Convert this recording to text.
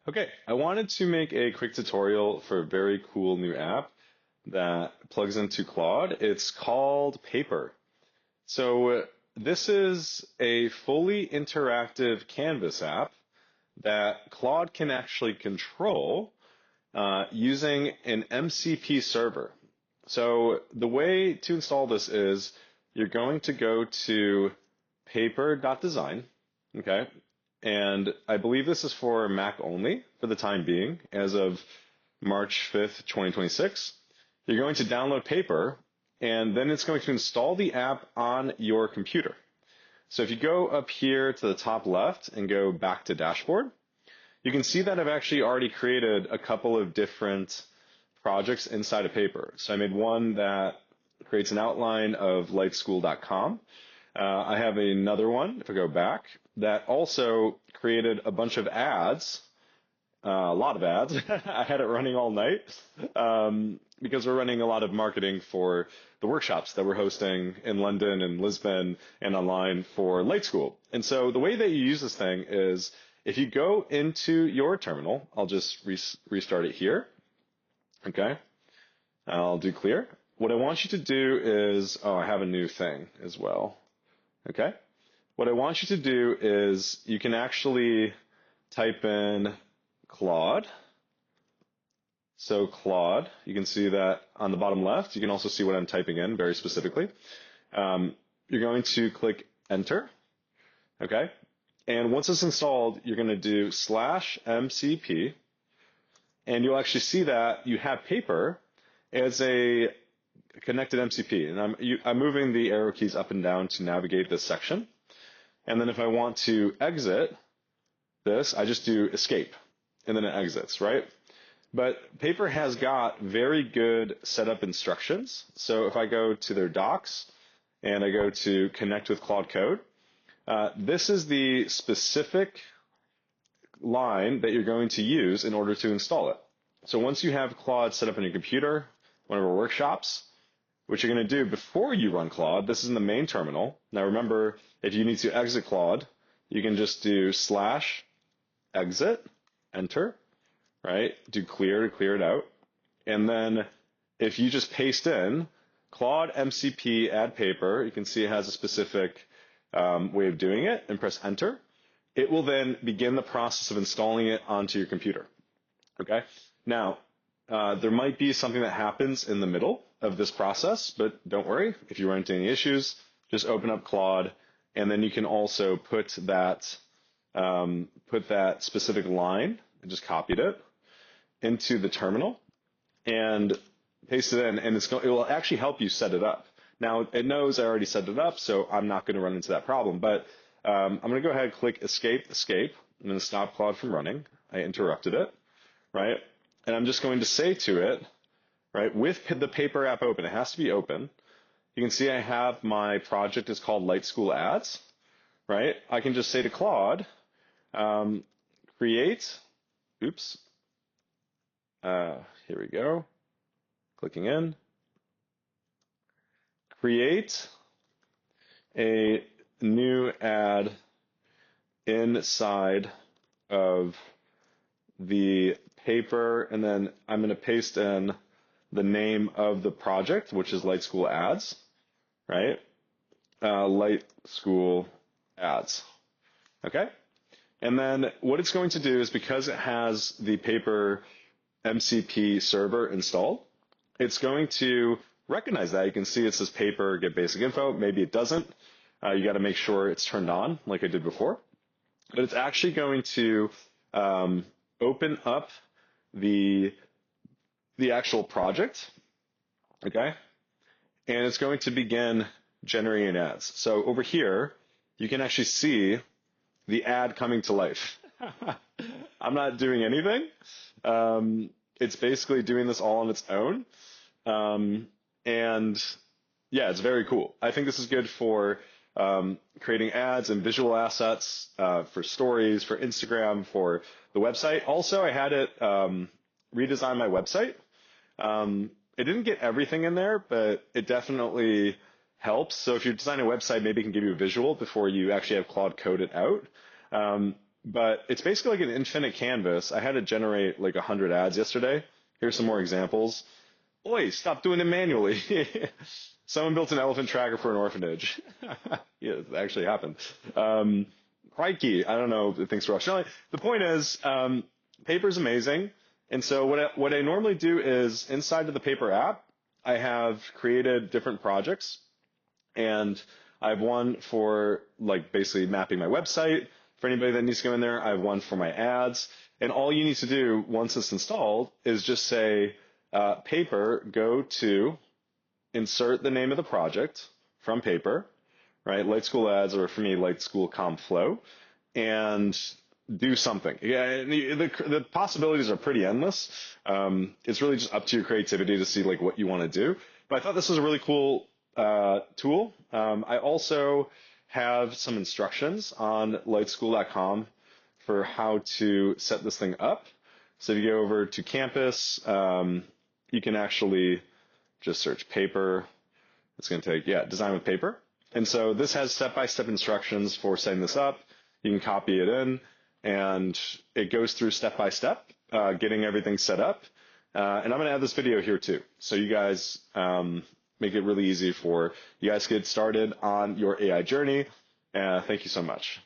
Okay, I wanted to make a quick tutorial for a very cool new app that plugs into Claude. It's called Paper. So this is a fully interactive Canvas app that Claude can actually control using an MCP server. So the way to install this is you're going to go to Paper.Design, okay? And I believe this is for Mac only for the time being, as of March 5th, 2026. You're going to download Paper, and then it's going to install the app on your computer. So if you go up here to the top left and go back to Dashboard, you can see that I've actually already created a couple of different projects inside of Paper. So I made one that creates an outline of lightschool.com. I have another one, if I go back, that also created a bunch of ads, a lot of ads. I had it running all night because we're running a lot of marketing for the workshops that we're hosting in London and Lisbon and online for Light School. And so the way that you use this thing is if you go into your terminal, I'll just restart it here. Okay. I'll do clear. What I want you to do is, I have a new thing as well. Okay. What I want you to do is you can actually type in Claude. So Claude, you can see that on the bottom left. You can also see what I'm typing in very specifically. You're going to click enter. Okay. And once it's installed, you're going to do /MCP. And you'll actually see that you have Paper as a connected MCP. And I'm moving the arrow keys up and down to navigate this section. And then if I want to exit this, I just do escape. And then it exits, right? But Paper has got very good setup instructions. So if I go to their docs and I go to connect with Claude Code, this is the specific line that you're going to use in order to install it. So once you have Claude set up on your computer, one of our workshops, what you're going to do before you run Claude, this is in the main terminal. Now remember, if you need to exit Claude, you can just do /exit, enter, right? Do clear to clear it out. And then if you just paste in Claude MCP add Paper, you can see it has a specific way of doing it, and press enter. It will then begin the process of installing it onto your computer. Okay. Now, there might be something that happens in the middle of this process, but don't worry. If you run into any issues, just open up Claude, and then you can also put that specific line, I just copied it, into the terminal and paste it in, and it will actually help you set it up. Now, it knows I already set it up, so I'm not going to run into that problem, but I'm going to go ahead and click escape. I'm going to stop Claude from running. I interrupted it, right? And I'm just going to say to it, right, with the Paper app open, it has to be open. You can see I have my project is called Light School Ads, right? I can just say to Claude, create, here we go, clicking in, create a new ad inside of the Paper, and then I'm going to paste in the name of the project, which is Light School Ads, right? Light School Ads. Okay? And then what it's going to do is, because it has the Paper MCP server installed, it's going to recognize that. You can see it says Paper, get basic info. Maybe it doesn't. You got to make sure it's turned on like I did before. But it's actually going to open up the actual project, okay? And it's going to begin generating ads. So over here, you can actually see the ad coming to life. I'm not doing anything. It's basically doing this all on its own. And yeah, it's very cool. I think this is good for creating ads and visual assets for stories, for Instagram, for the website. Also, I had it redesign my website. It didn't get everything in there, but it definitely helps. So if you're designing a website, maybe it can give you a visual before you actually have Claude code it out. but it's basically like an infinite canvas. I had to generate like 100 ads yesterday. Here's some more examples. Oi, stop doing it manually. Someone built an elephant tracker for an orphanage. Yeah, it actually happened. Crikey, I don't know if things are Russian. The point is, Paper is amazing. And so what I normally do is inside of the Paper app, I have created different projects, and I have one for like basically mapping my website. For anybody that needs to go in there, I have one for my ads. And all you need to do once it's installed is just say, Paper, go to insert the name of the project from Paper, right? Light School Ads, or for me, Light School Comp Flow, and do something. Yeah, the possibilities are pretty endless. It's really just up to your creativity to see like what you want to do. But I thought this was a really cool tool. I also have some instructions on lightschool.com for how to set this thing up. So if you go over to campus, you can actually just search Paper. It's going to take, Design with Paper. And so this has step-by-step instructions for setting this up. You can copy it in, and it goes through step-by-step, getting everything set up. And I'm going to add this video here too. So you guys make it really easy for you guys to get started on your AI journey. Thank you so much.